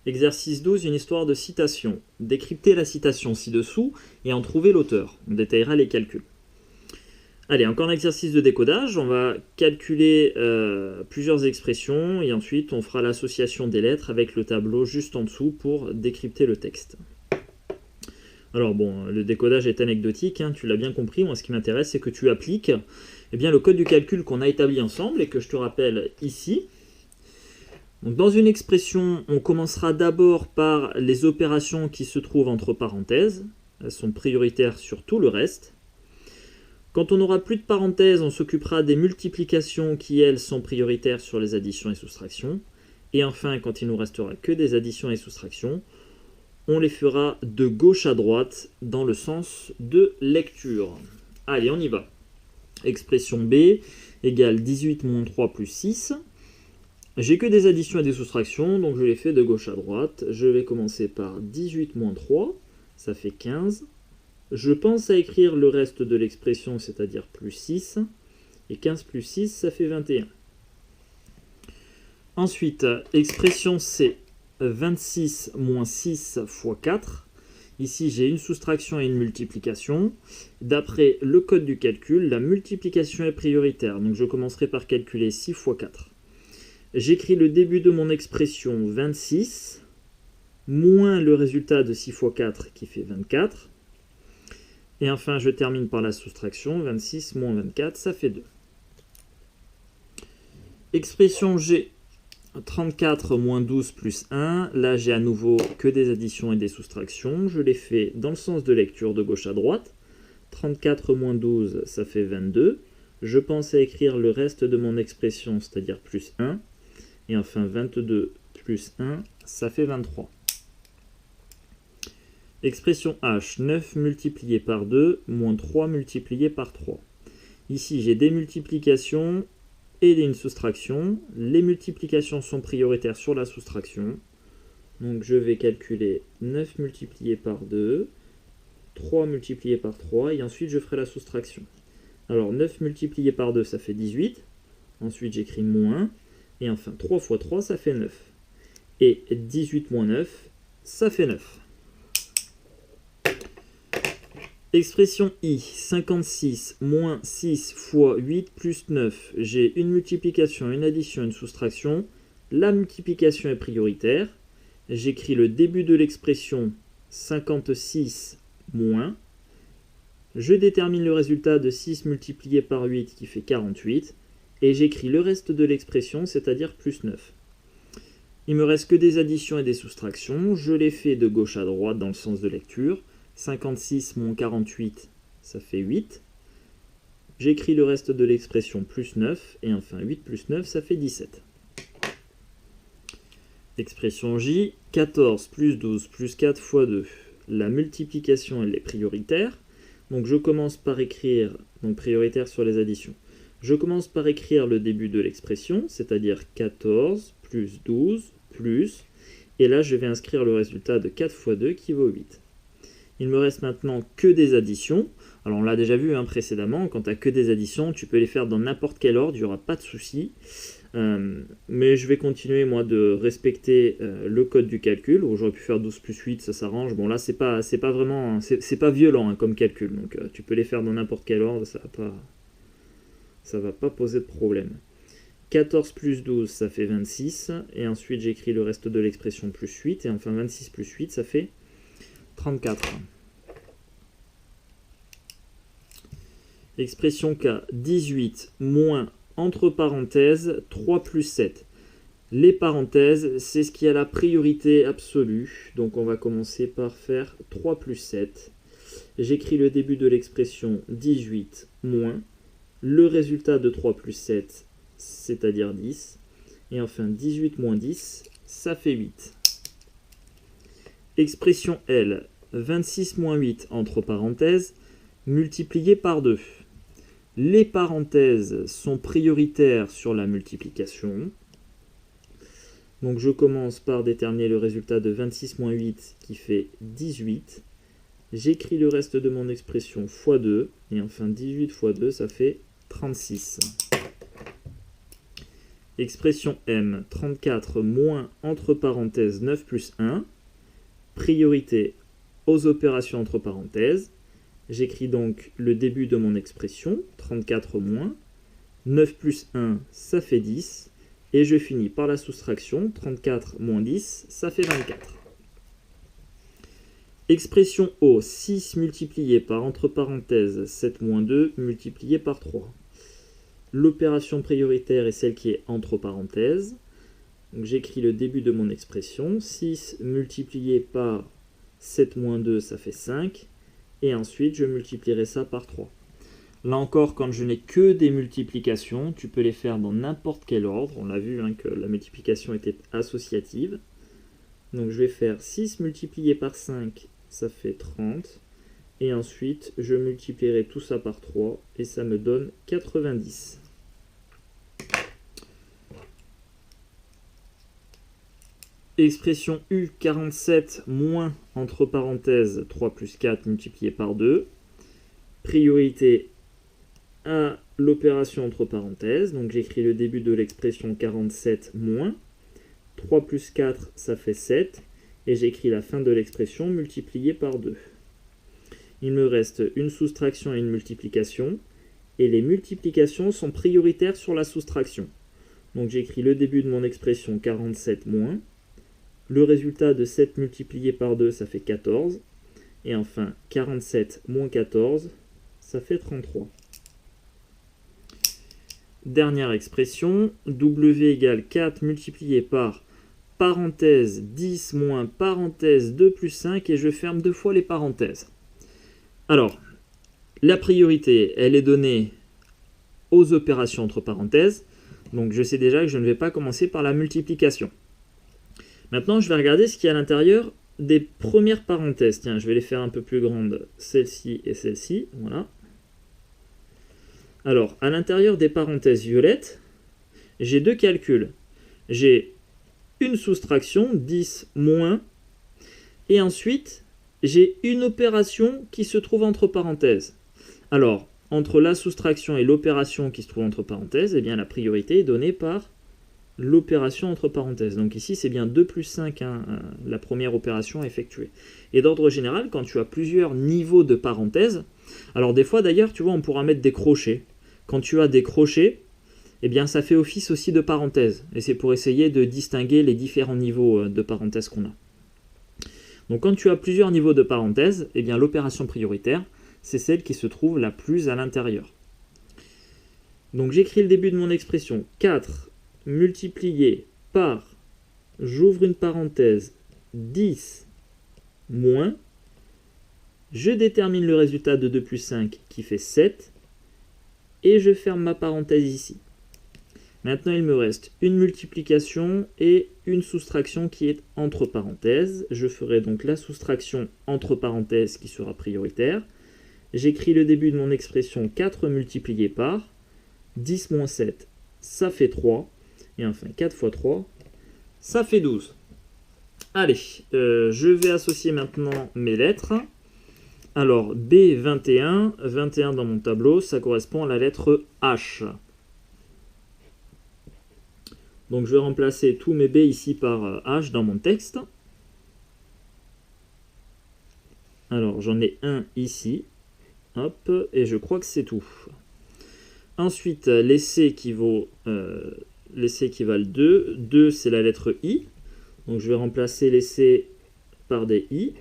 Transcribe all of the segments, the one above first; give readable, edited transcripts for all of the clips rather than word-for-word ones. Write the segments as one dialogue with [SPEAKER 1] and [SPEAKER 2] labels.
[SPEAKER 1] Exercice 12, une histoire de citation. Décryptez la citation ci-dessous et en trouver l'auteur. On détaillera les calculs. Allez, encore un exercice de décodage. On va calculer plusieurs expressions et ensuite on fera l'association des lettres avec le tableau juste en dessous pour décrypter le texte. Alors bon, le décodage est anecdotique, hein, tu l'as bien compris. Moi, ce qui m'intéresse, c'est que tu appliques le code du calcul qu'on a établi ensemble et que je te rappelle ici. Donc, dans une expression, on commencera d'abord par les opérations qui se trouvent entre parenthèses. Elles sont prioritaires sur tout le reste. Quand on n'aura plus de parenthèses, on s'occupera des multiplications qui, elles, sont prioritaires sur les additions et soustractions. Et enfin, quand il ne nous restera que des additions et soustractions, on les fera de gauche à droite dans le sens de lecture. Allez, on y va. Expression B égale 18 moins 3 plus 6. J'ai que des additions et des soustractions, donc je les fais de gauche à droite. Je vais commencer par 18 moins 3, ça fait 15. Je pense à écrire le reste de l'expression, c'est-à-dire plus 6. Et 15 plus 6, ça fait 21. Ensuite, expression C, 26 moins 6 fois 4. Ici, j'ai une soustraction et une multiplication. D'après le code du calcul, la multiplication est prioritaire. Donc, je commencerai par calculer 6 fois 4. J'écris le début de mon expression 26, moins le résultat de 6 fois 4 qui fait 24. Et enfin, je termine par la soustraction. 26 moins 24, ça fait 2. Expression G, 34 moins 12 plus 1. Là, j'ai à nouveau que des additions et des soustractions. Je les fais dans le sens de lecture de gauche à droite. 34 moins 12, ça fait 22. Je pense à écrire le reste de mon expression, c'est-à-dire plus 1. Et enfin, 22 plus 1, ça fait 23. Expression H, 9 multiplié par 2, moins 3 multiplié par 3. Ici, j'ai des multiplications et une soustraction. Les multiplications sont prioritaires sur la soustraction. Donc, je vais calculer 9 multiplié par 2, 3 multiplié par 3, et ensuite, je ferai la soustraction. Alors, 9 multiplié par 2, ça fait 18. Ensuite, j'écris moins. Et enfin, 3 fois 3, ça fait 9. Et 18 moins 9, ça fait 9. Expression I, 56 moins 6 fois 8 plus 9. J'ai une multiplication, une addition, une soustraction. La multiplication est prioritaire. J'écris le début de l'expression 56 moins. Je détermine le résultat de 6 multiplié par 8 qui fait 48. Et j'écris le reste de l'expression, c'est-à-dire plus 9. Il me reste que des additions et des soustractions. Je les fais de gauche à droite dans le sens de lecture. 56 moins 48, ça fait 8. J'écris le reste de l'expression plus 9. Et enfin, 8 plus 9, ça fait 17. Expression J, 14 plus 12 plus 4 fois 2. La multiplication, elle est prioritaire. Donc je commence par écrire, donc prioritaire sur les additions. Je commence par écrire le début de l'expression, c'est-à-dire 14 plus 12 plus, et là je vais inscrire le résultat de 4 fois 2 qui vaut 8. Il me reste maintenant que des additions. Alors on l'a déjà vu précédemment, quand tu n'as que des additions, tu peux les faire dans n'importe quel ordre, il n'y aura pas de souci. Mais je vais continuer moi de respecter le code du calcul. J'aurais pu faire 12 plus 8, ça s'arrange. Bon là c'est pas vraiment, c'est pas violent comme calcul, donc tu peux les faire dans n'importe quel ordre, ça va pas poser de problème. 14 plus 12, ça fait 26. Et ensuite, j'écris le reste de l'expression plus 8. Et enfin, 26 plus 8, ça fait 34. Expression K, 18 moins, entre parenthèses, 3 plus 7. Les parenthèses, c'est ce qui a la priorité absolue. Donc, on va commencer par faire 3 plus 7. J'écris le début de l'expression 18 moins. Le résultat de 3 plus 7, c'est-à-dire 10. Et enfin, 18 moins 10, ça fait 8. Expression L, 26 moins 8, entre parenthèses, multiplié par 2. Les parenthèses sont prioritaires sur la multiplication. Donc je commence par déterminer le résultat de 26 moins 8 qui fait 18. J'écris le reste de mon expression fois 2. Et enfin 18 fois 2, ça fait 36. expression M, 34 moins, entre parenthèses, 9 plus 1, priorité aux opérations entre parenthèses. J'écris donc le début de mon expression, 34 moins, 9 plus 1, ça fait 10, et je finis par la soustraction, 34 moins 10, ça fait 24. Expression O, 6 multiplié par, entre parenthèses, 7 moins 2, multiplié par 3. L'opération prioritaire est celle qui est entre parenthèses. Donc j'écris le début de mon expression, 6 multiplié par 7 moins 2, ça fait 5, et ensuite je multiplierai ça par 3. Là encore, quand je n'ai que des multiplications, tu peux les faire dans n'importe quel ordre. On l'a vu que la multiplication était associative. Donc je vais faire 6 multiplié par 5, ça fait 30. Et ensuite, je multiplierai tout ça par 3 et ça me donne 90. Expression U, 47 moins, entre parenthèses, 3 plus 4 multiplié par 2. Priorité à l'opération entre parenthèses. Donc j'écris le début de l'expression 47 moins. 3 plus 4, ça fait 7. Et j'écris la fin de l'expression multipliée par 2. Il me reste une soustraction et une multiplication. Et les multiplications sont prioritaires sur la soustraction. Donc j'écris le début de mon expression 47 moins. Le résultat de 7 multiplié par 2, ça fait 14. Et enfin, 47 moins 14, ça fait 33. Dernière expression, W égale 4 multiplié par parenthèse 10 moins parenthèse 2 plus 5, et je ferme 2 fois les parenthèses. Alors, la priorité, elle est donnée aux opérations entre parenthèses. Donc je sais déjà que je ne vais pas commencer par la multiplication. Maintenant, je vais regarder ce qu'il y a à l'intérieur des premières parenthèses. Tiens, je vais les faire un peu plus grandes, celle-ci et celle-ci. Voilà. Alors, à l'intérieur des parenthèses violettes, j'ai deux calculs. J'ai une soustraction, 10 moins, et ensuite, j'ai une opération qui se trouve entre parenthèses. Alors, entre la soustraction et l'opération qui se trouve entre parenthèses, eh bien, la priorité est donnée par l'opération entre parenthèses. Donc ici, c'est bien 2 plus 5, la première opération effectuée. Et d'ordre général, quand tu as plusieurs niveaux de parenthèses, alors des fois d'ailleurs, tu vois, on pourra mettre des crochets. Quand tu as des crochets, eh bien ça fait office aussi de parenthèse. Et c'est pour essayer de distinguer les différents niveaux de parenthèses qu'on a. Donc quand tu as plusieurs niveaux de parenthèses, eh bien l'opération prioritaire, c'est celle qui se trouve la plus à l'intérieur. Donc j'écris le début de mon expression, 4 multiplié par, j'ouvre une parenthèse, 10 moins, je détermine le résultat de 2 plus 5 qui fait 7, et je ferme ma parenthèse ici. Maintenant, il me reste une multiplication et une soustraction qui est entre parenthèses. Je ferai donc la soustraction entre parenthèses qui sera prioritaire. J'écris le début de mon expression 4 multiplié par 10 moins 7, ça fait 3. Et enfin, 4 fois 3, ça fait 12. Allez, je vais associer maintenant mes lettres. Alors, B21, 21 dans mon tableau, ça correspond à la lettre H. Donc, je vais remplacer tous mes B ici par H dans mon texte. Alors, j'en ai un ici. Hop, et je crois que c'est tout. Ensuite, les C qui valent 2. 2, c'est la lettre I. Donc, je vais remplacer les C par des I.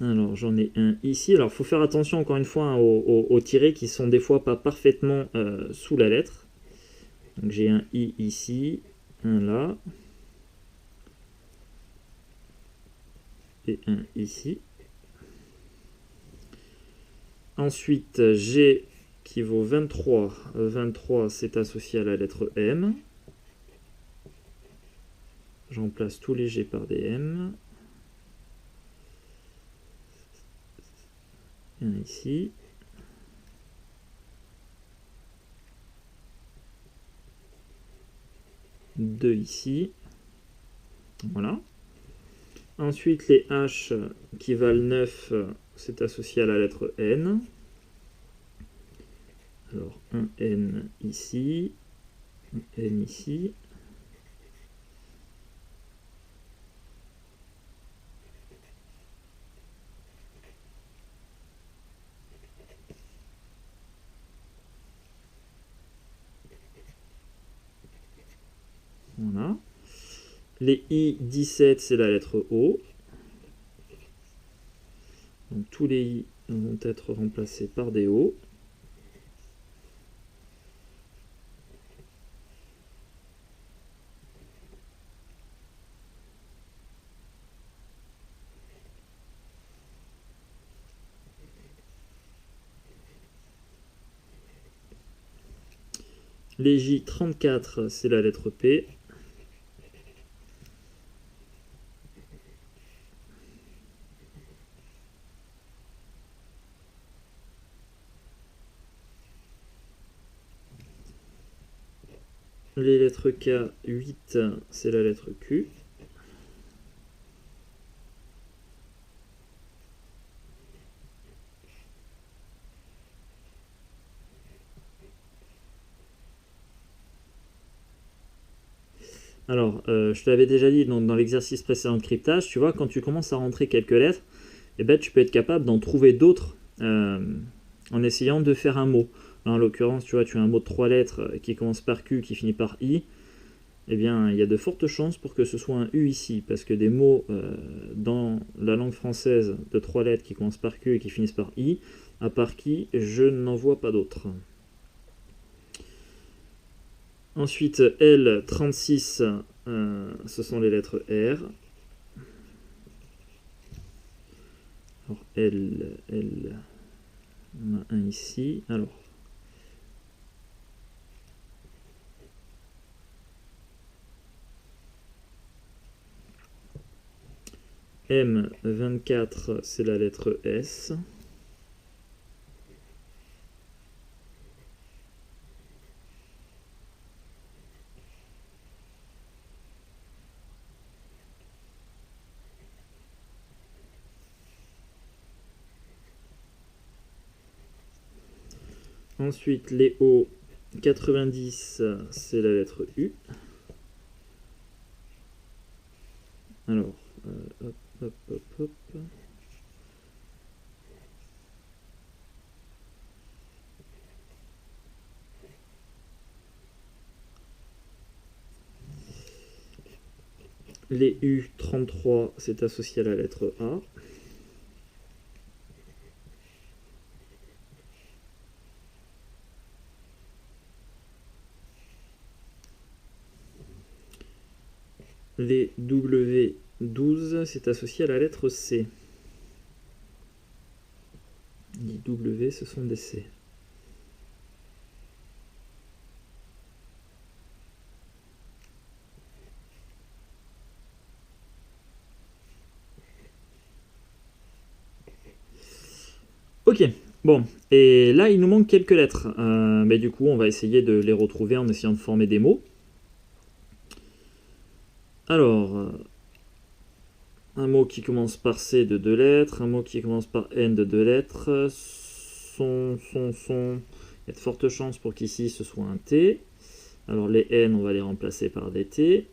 [SPEAKER 1] Alors, j'en ai un ici. Alors, il faut faire attention, encore une fois, aux tirets qui sont des fois pas parfaitement sous la lettre. Donc, j'ai un I ici, un là, et un ici. Ensuite, G qui vaut 23. 23, c'est associé à la lettre M. J'en place tous les G par des M. Un ici. Deux ici. Voilà. Ensuite, les H qui valent 9, c'est associé à la lettre N. Alors, un N ici, N ici. Voilà. Les I17, c'est la lettre O. Donc tous les I vont être remplacés par des O. Les J34, c'est la lettre P. Les lettres K8, c'est la lettre Q. Alors, je te l'avais déjà dit dans l'exercice précédent de cryptage, tu vois, quand tu commences à rentrer quelques lettres, eh ben, tu peux être capable d'en trouver d'autres en essayant de faire un mot. Là, en l'occurrence, tu vois, tu as un mot de 3 lettres qui commence par Q, qui finit par I. Eh bien, il y a de fortes chances pour que ce soit un U ici, parce que des mots dans la langue française de 3 lettres qui commencent par Q et qui finissent par I, à part qui, je n'en vois pas d'autres. Ensuite, L36, ce sont les lettres R. Alors, L, on a un ici. Alors, M24, c'est la lettre S. Ensuite, les O, 90, c'est la lettre U. Alors, hop, hop, hop, hop. Les U33, c'est associé à la lettre A. Les W12, c'est associé à la lettre C. Les W, ce sont des C. Ok, bon, et là il nous manque quelques lettres, mais du coup on va essayer de les retrouver en essayant de former des mots. Alors, un mot qui commence par C de 2 lettres, un mot qui commence par N de 2 lettres, son, il y a de fortes chances pour qu'ici ce soit un T. Alors les N, on va les remplacer par des T.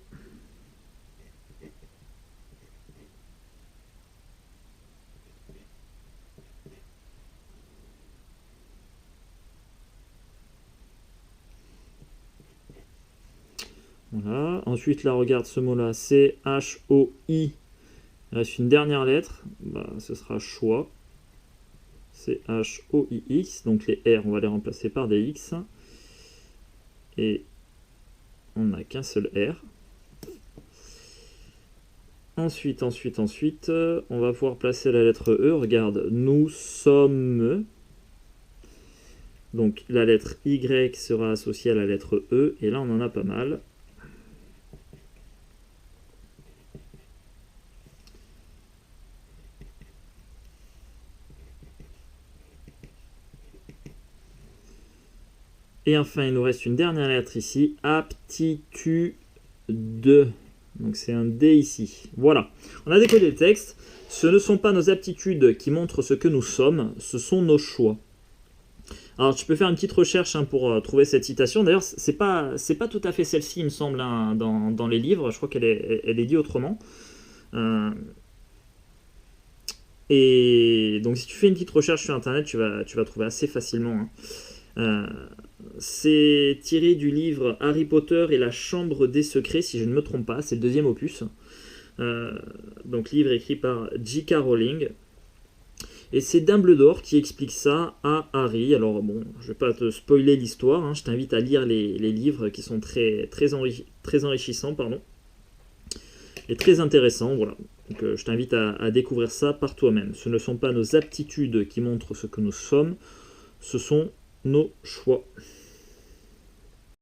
[SPEAKER 1] Voilà. Ensuite, là, regarde ce mot-là, C-H-O-I. Il reste une dernière lettre, bah, ce sera choix. C-H-O-I-X. Donc les R, on va les remplacer par des X. Et on n'a qu'un seul R. Ensuite, on va pouvoir placer la lettre E. Regarde, nous sommes. Donc la lettre Y sera associée à la lettre E. Et là, on en a pas mal. Et enfin, il nous reste une dernière lettre ici, aptitude. Donc c'est un D ici. Voilà, on a décodé le texte. Ce ne sont pas nos aptitudes qui montrent ce que nous sommes, ce sont nos choix. Alors tu peux faire une petite recherche pour trouver cette citation. D'ailleurs, c'est pas tout à fait celle-ci, il me semble, hein, dans les livres. Je crois elle est dit autrement. Euh, et donc si tu fais une petite recherche sur Internet, tu vas trouver assez facilement, hein. Euh, c'est tiré du livre Harry Potter et la Chambre des Secrets, si je ne me trompe pas. C'est le deuxième opus. Euh, donc livre écrit par J.K. Rowling. Et c'est Dumbledore qui explique ça à Harry. Alors bon, je vais pas te spoiler l'histoire, hein, je t'invite à lire les livres qui sont très enrichissants, pardon, et très intéressants, voilà. Donc je t'invite à découvrir ça par toi-même. Ce ne sont pas nos aptitudes qui montrent ce que nous sommes, ce sont nos choix.